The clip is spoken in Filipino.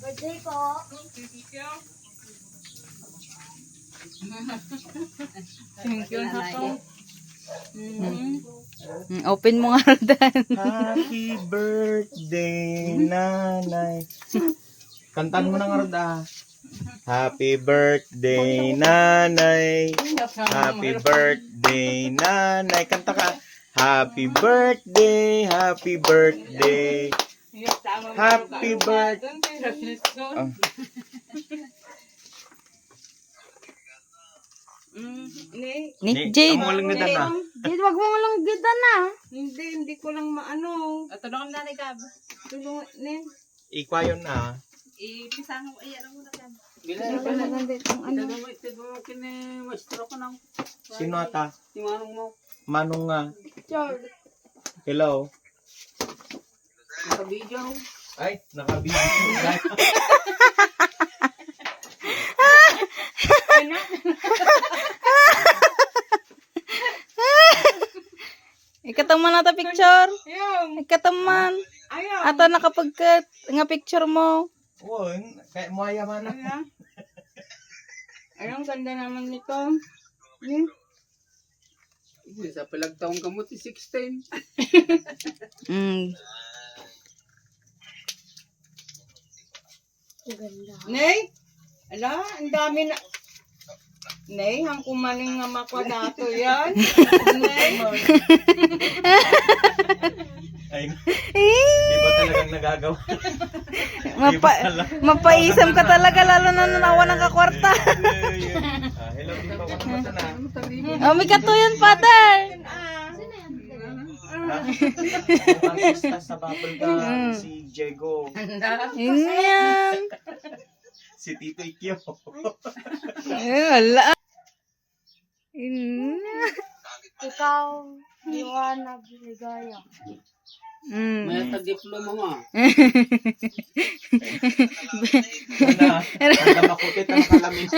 Birthday ko. Thank you na po. Open mo nga Rodan. Happy birthday, nanay. Kantan mo na nga, Roda. Happy birthday, nanay. Happy birthday, nanay. Kanta ka. Happy birthday, happy birthday. Happy birthday. Oh. Nick Jade. Amo lang nito na. Jade, wag mo lang gita na. Hindi ko lang maano. Tulungan na ni Gab. Tulungan na. Ikwayon na. Ipisahan ko iyan ang muna Gab. Sino ata? Si Manong mo. Manong nga. Hello. Naka-video. Ay, nakabigay. Ikataman nata picture. Ayun. Ikataman. Ayun. Ata nakapagkat nga picture mo. Oo, kaya mo ayaman na. Ayun. Ayun, ganda naman nito. Sa palagtaong kamot, 16. Nay, ala, ang dami na. Nay, hang kumaling nga makwadато yan. Nay. Ay, iba talagang nagagawa. Mapaisam ka talaga lalo na nanawa ng kakwarta. Hello, di pa wala na. Oh, may katuyan, father. Ang sa bubble gum, si Diego, Yan. si Tito Ikyo. Wala. Ikaw, liwanag, ligaya. May tag-diploma mo. Ang makupit ang kalamin.